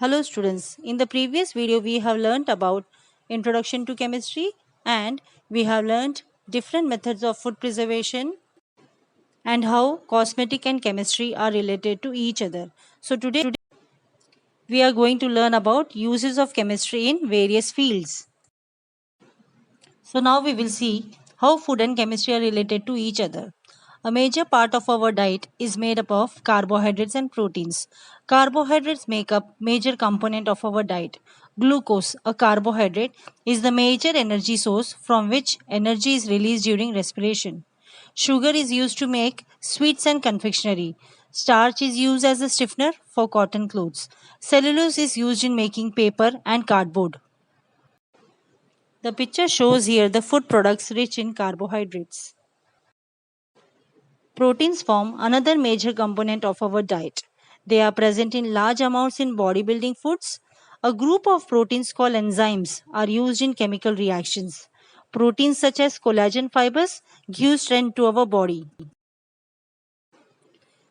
Hello students, in the previous video we have learnt about introduction to chemistry and we have learnt different methods of food preservation and how cosmetic and chemistry are related to each other. So today we are going to learn about uses of chemistry in various fields. So now we will see how food and chemistry are related to each other. A major part of our diet is made up of carbohydrates and proteins. Carbohydrates make up major component of our diet. Glucose, a carbohydrate, is the major energy source from which energy is released during respiration. Sugar is used to make sweets and confectionery. Starch is used as a stiffener for cotton clothes. Cellulose is used in making paper and cardboard. The picture shows here the food products rich in carbohydrates. Proteins form another major component of our diet. They are present in large amounts in bodybuilding foods. A group of proteins called enzymes are used in chemical reactions. Proteins such as collagen fibers give strength to our body.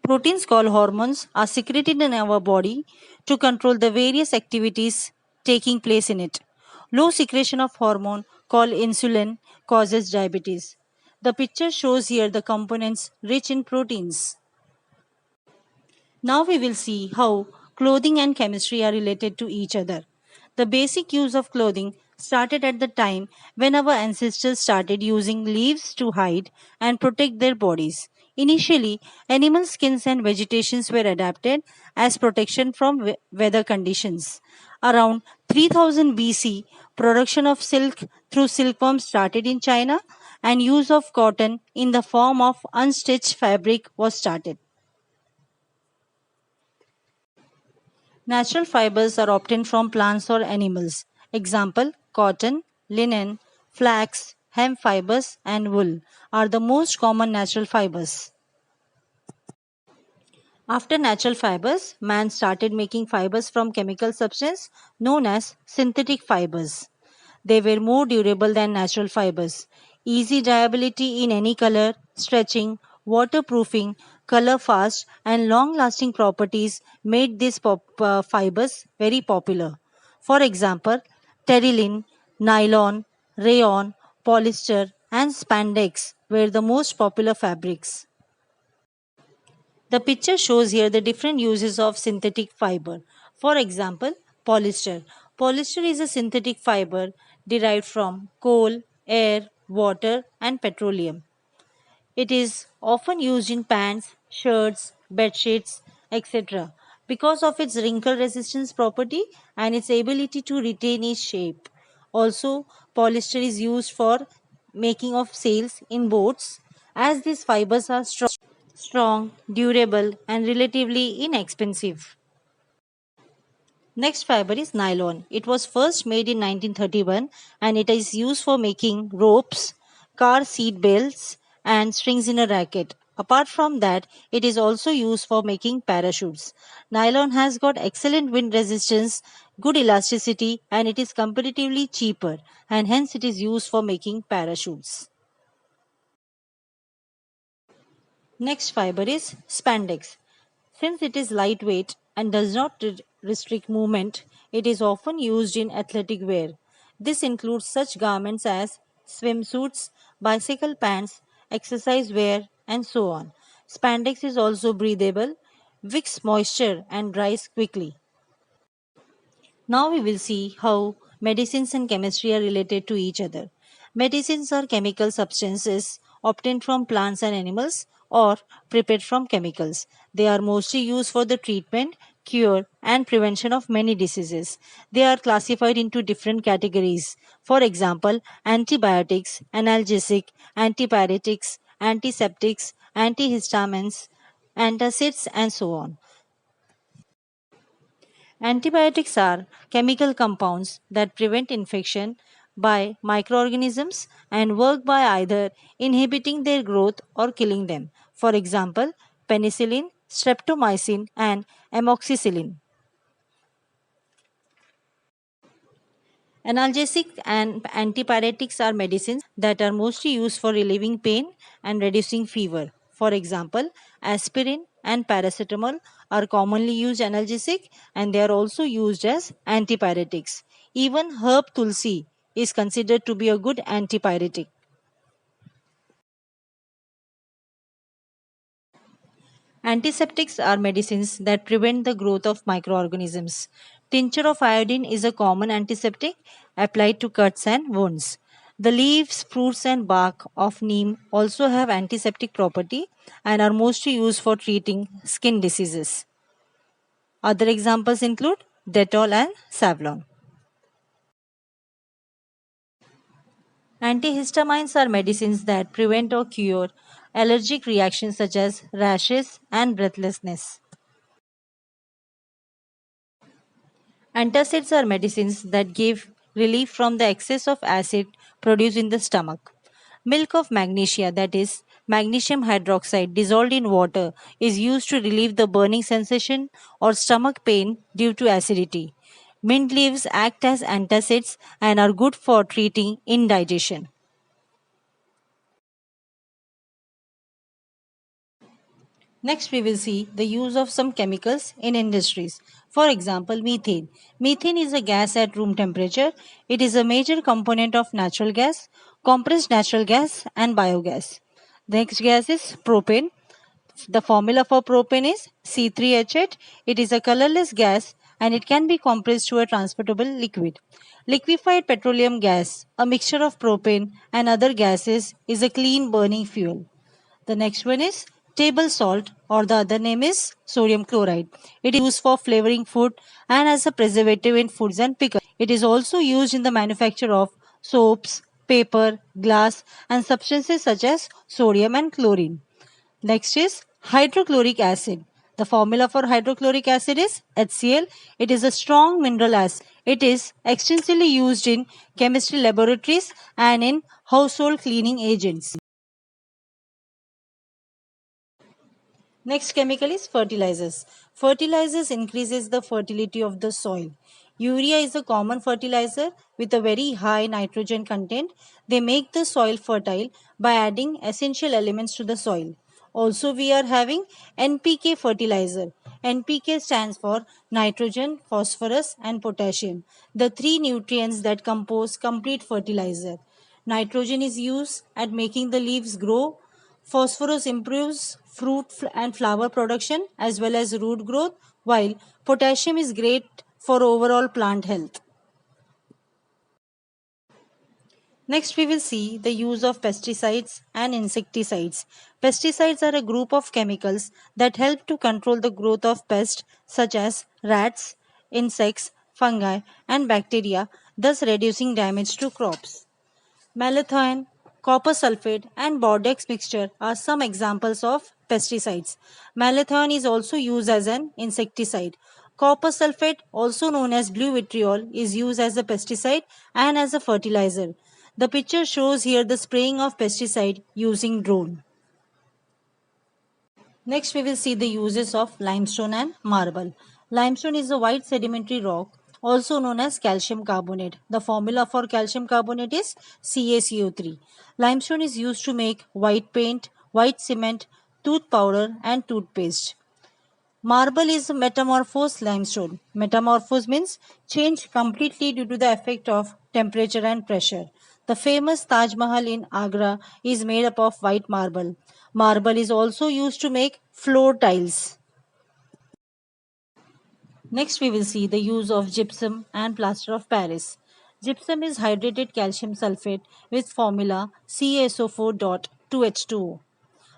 Proteins called hormones are secreted in our body to control the various activities taking place in it. Low secretion of hormone called insulin causes diabetes. The picture shows here the components rich in proteins. Now we will see how clothing and chemistry are related to each other. The basic use of clothing started at the time when our ancestors started using leaves to hide and protect their bodies. Initially, animal skins and vegetations were adapted as protection from weather conditions. Around 3000 BC, production of silk through silkworms started in China and use of cotton in the form of unstitched fabric was started. Natural fibers are obtained from plants or animals. Example, cotton, linen, flax, hemp fibers and wool are the most common natural fibers. After natural fibers, man started making fibers from chemical substance known as synthetic fibers. They were more durable than natural fibers. Easy dryability in any color, stretching, waterproofing, color fast, and long lasting properties made these fibers very popular. For example, terylene, nylon, rayon, polyester, and spandex were the most popular fabrics. The picture shows here the different uses of synthetic fiber. For example, polyester. Polyester is a synthetic fiber derived from coal, air, water, and petroleum. It is often used in pants, shirts, bed sheets, etc. because of its wrinkle resistance property and its ability to retain its shape. Also, polyester is used for making of sails in boats as these fibers are strong, durable, and relatively inexpensive. Next fiber is nylon. It was first made in 1931 and it is used for making ropes, car seat belts, and strings in a racket. Apart from that, it is also used for making parachutes. Nylon has got excellent wind resistance, good elasticity, and it is comparatively cheaper, and hence it is used for making parachutes. Next fiber is spandex. Since it is lightweight and does not restrict movement, it is often used in athletic wear. This includes such garments as swimsuits, bicycle pants, exercise wear, and so on. Spandex is also breathable, wicks moisture, and dries quickly. Now we will see how medicines and chemistry are related to each other. Medicines are chemical substances obtained from plants and animals or prepared from chemicals. They are mostly used for the treatment, cure, and prevention of many diseases. They are classified into different categories. For example, antibiotics, analgesic, antipyretics, antiseptics, antihistamines, antacids, and so on. Antibiotics are chemical compounds that prevent infection by microorganisms and work by either inhibiting their growth or killing them. For example, penicillin, streptomycin, and amoxicillin. Analgesic and antipyretics are medicines that are mostly used for relieving pain and reducing fever. For example, aspirin and paracetamol are commonly used analgesic and they are also used as antipyretics. Even herb tulsi is considered to be a good antipyretic. Antiseptics are medicines that prevent the growth of microorganisms. Tincture of iodine is a common antiseptic applied to cuts and wounds. The leaves, fruits, and bark of neem also have antiseptic property and are mostly used for treating skin diseases. Other examples include Dettol and Savlon. Antihistamines are medicines that prevent or cure allergic reactions such as rashes and breathlessness. Antacids are medicines that give relief from the excess of acid produced in the stomach. Milk of magnesia, that is, magnesium hydroxide dissolved in water, is used to relieve the burning sensation or stomach pain due to acidity. Mint leaves act as antacids and are good for treating indigestion. Next, we will see the use of some chemicals in industries. For example, methane. Methane is a gas at room temperature. It is a major component of natural gas, compressed natural gas, and biogas. The next gas is propane. The formula for propane is C3H8. It is a colorless gas and it can be compressed to a transportable liquid. Liquefied petroleum gas, a mixture of propane and other gases, is a clean burning fuel. The next one is table salt, or the other name is sodium chloride. It is used for flavoring food and as a preservative in foods and pickles. It is also used in the manufacture of soaps, paper, glass, and substances such as sodium and chlorine. Next is hydrochloric acid. The formula for hydrochloric acid is HCl. It is a strong mineral acid. It is extensively used in chemistry laboratories and in household cleaning agents. Next chemical is fertilizers. Fertilizers increases the fertility of the soil. Urea is a common fertilizer with a very high nitrogen content. They make the soil fertile by adding essential elements to the soil. Also, we are having NPK fertilizer. NPK stands for nitrogen, phosphorus, and potassium, the three nutrients that compose complete fertilizer. Nitrogen is used at making the leaves grow. Phosphorus improves and flower production as well as root growth, while potassium is great for overall plant health. Next, we will see the use of pesticides and insecticides. Pesticides are a group of chemicals that help to control the growth of pests such as rats, insects, fungi, and bacteria, thus reducing damage to crops. Malathion, copper sulfate, and Bordeaux mixture are some examples of pesticides. Malathion is also used as an insecticide. Copper sulfate, also known as blue vitriol, is used as a pesticide and as a fertilizer. The picture shows here the spraying of pesticide using drone. Next, we will see the uses of limestone and marble. Limestone is a white sedimentary rock, also known as calcium carbonate. The formula for calcium carbonate is CaCO3. Limestone is used to make white paint, white cement, tooth powder, and toothpaste. Marble is a metamorphosed limestone. Metamorphose means change completely due to the effect of temperature and pressure. The famous Taj Mahal in Agra is made up of white marble. Marble is also used to make floor tiles. Next, we will see the use of gypsum and plaster of Paris. Gypsum is hydrated calcium sulfate with formula CaSO4.2H2O.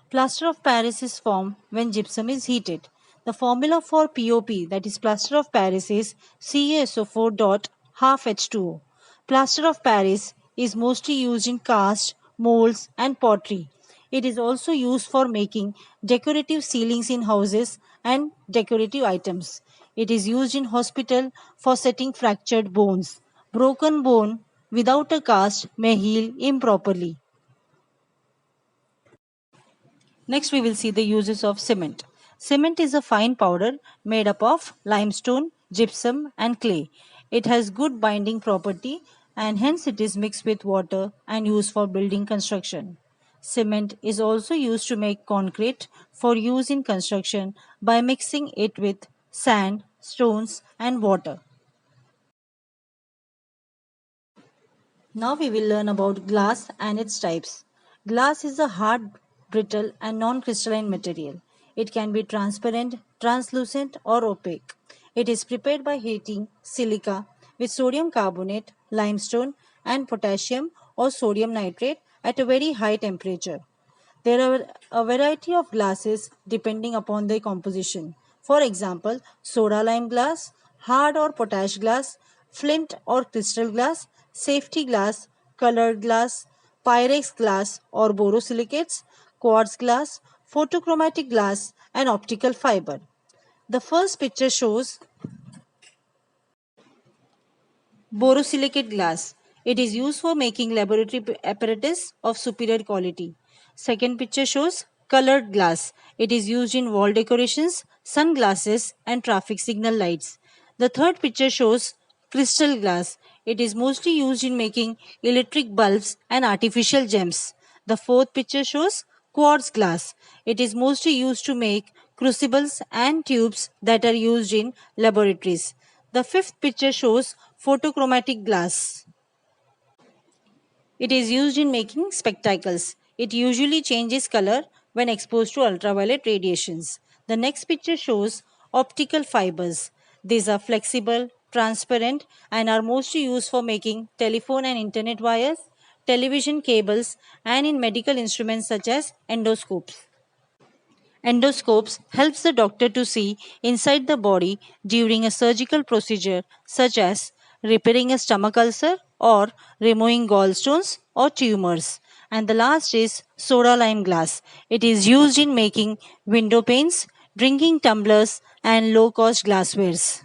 Plaster of Paris is formed when gypsum is heated. The formula for POP, that is plaster of Paris, is CaSO4 dot half H2O. Plaster of Paris is mostly used in cast, molds, and pottery. It is also used for making decorative ceilings in houses and decorative items. It is used in hospital for setting fractured bones. Broken bone without a cast may heal improperly. Next, we will see the uses of cement. Cement is a fine powder made up of limestone, gypsum, and clay. It has good binding property and hence it is mixed with water and used for building construction. Cement is also used to make concrete for use in construction by mixing it with sand, stones, and water. Now we will learn about glass and its types. Glass is a hard, brittle, and non crystalline material. It can be transparent, translucent, or opaque. It is prepared by heating silica with sodium carbonate, limestone, and potassium or sodium nitrate at a very high temperature. There are a variety of glasses depending upon their composition. For example, soda lime glass, hard or potash glass, flint or crystal glass, safety glass, colored glass, pyrex glass or borosilicates, quartz glass, photochromatic glass, and optical fiber. The first picture shows borosilicate glass. It is used for making laboratory apparatus of superior quality. Second picture shows colored glass. It is used in wall decorations, sunglasses, and traffic signal lights. The third picture shows crystal glass. It is mostly used in making electric bulbs and artificial gems. The fourth picture shows quartz glass. It is mostly used to make crucibles and tubes that are used in laboratories. The fifth picture shows photochromatic glass. It is used in making spectacles. It usually changes color when exposed to ultraviolet radiations. The next picture shows optical fibers. These are flexible, transparent, and are mostly used for making telephone and internet wires, television cables, and in medical instruments such as endoscopes. Endoscopes helps the doctor to see inside the body during a surgical procedure such as repairing a stomach ulcer or removing gallstones or tumors. And the last is soda lime glass. It is used in making window panes, drinking tumblers and low cost glasswares.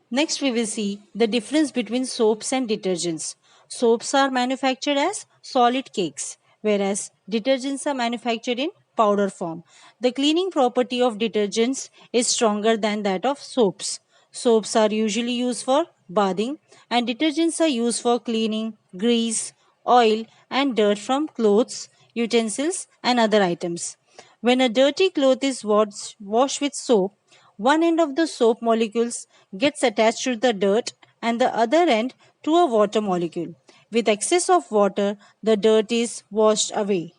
Next, we will see the difference between soaps and detergents. Soaps are manufactured as solid cakes, whereas detergents are manufactured in powder form. The cleaning property of detergents is stronger than that of soaps. Soaps are usually used for bathing, and detergents are used for cleaning grease, oil, and dirt from clothes, utensils, and other items. When a dirty cloth is washed with soap, one end of the soap molecules gets attached to the dirt and the other end to a water molecule. With excess of water, the dirt is washed away.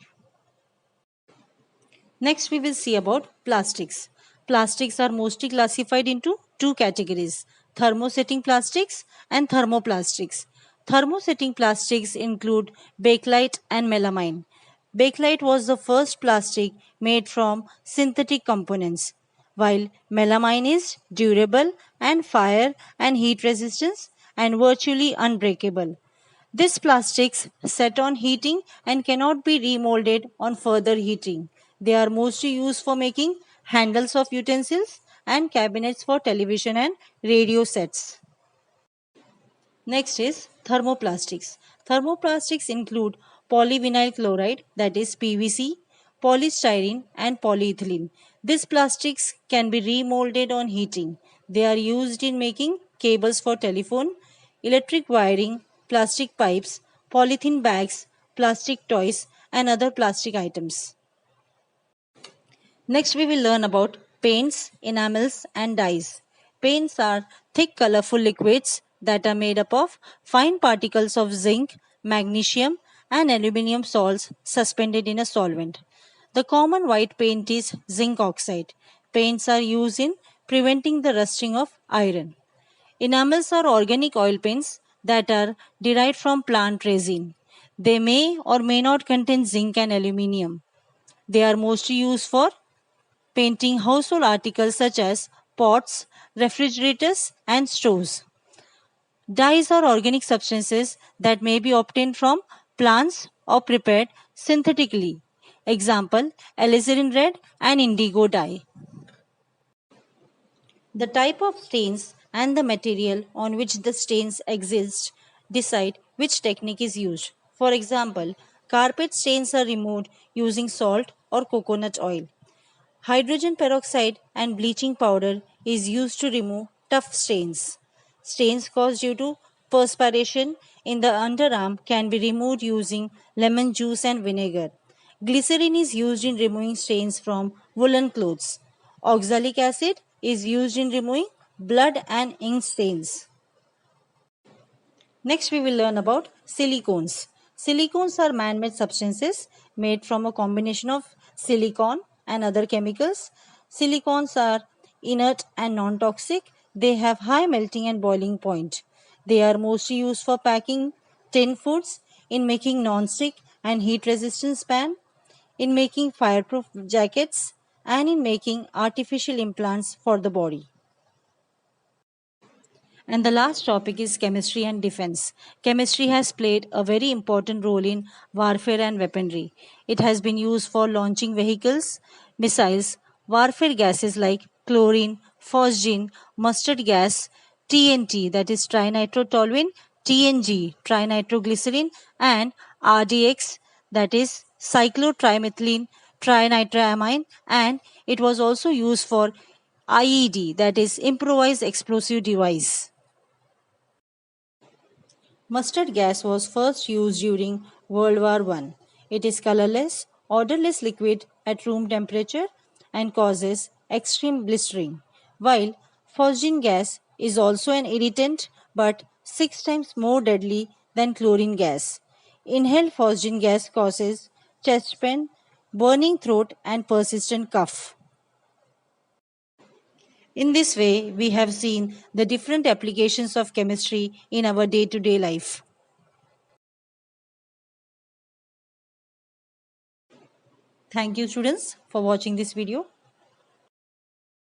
Next, we will see about plastics. Plastics are mostly classified into two categories: thermosetting plastics and thermoplastics. Thermosetting plastics include bakelite and melamine. Bakelite was the first plastic made from synthetic components, while melamine is durable and fire and heat resistant and virtually unbreakable. These plastics set on heating and cannot be remolded on further heating. They are mostly used for making handles of utensils and cabinets for television and radio sets. Next is thermoplastics. Thermoplastics include polyvinyl chloride, that is PVC, polystyrene, and polyethylene. These plastics can be remolded on heating. They are used in making cables for telephone, electric wiring, plastic pipes, polythene bags, plastic toys, and other plastic items. Next, we will learn about paints, enamels, and dyes. Paints are thick, colorful liquids that are made up of fine particles of zinc, magnesium, and aluminum salts suspended in a solvent. The common white paint is zinc oxide. Paints are used in preventing the rusting of iron. Enamels are organic oil paints that are derived from plant resin. They may or may not contain zinc and aluminum. They are mostly used for painting household articles such as pots, refrigerators, and stoves. Dyes are organic substances that may be obtained from plants or prepared synthetically. Example, alizarin red and indigo dye. The type of stains and the material on which the stains exist decide which technique is used. For example, carpet stains are removed using salt or coconut oil. Hydrogen peroxide and bleaching powder is used to remove tough stains. Stains caused due to perspiration in the underarm can be removed using lemon juice and vinegar. Glycerin is used in removing stains from woolen clothes. Oxalic acid is used in removing blood and ink stains. Next, we will learn about silicones. Silicones are man-made substances made from a combination of silicon and other chemicals. Silicones are inert and non-toxic. They have high melting and boiling point. They are mostly used for packing tin foods, in making non-stick and heat-resistant pan, in making fireproof jackets, and in making artificial implants for the body. And the last topic is chemistry and defense. Chemistry has played a very important role in warfare and weaponry. It has been used for launching vehicles, missiles, warfare gases like chlorine, phosgene, mustard gas, TNT, that is trinitrotoluene, TNG, trinitroglycerin, and RDX, that is cyclotrimethylene, trinitramine, and it was also used for IED, that is improvised explosive device. Mustard gas was first used during World War I. It is colorless, odorless liquid at room temperature and causes extreme blistering, while phosgene gas is also an irritant but 6 times more deadly than chlorine gas. Inhaled phosgene gas causes chest pain, burning throat, and persistent cough. In this way, we have seen the different applications of chemistry in our day to day life. Thank you, students, for watching this video.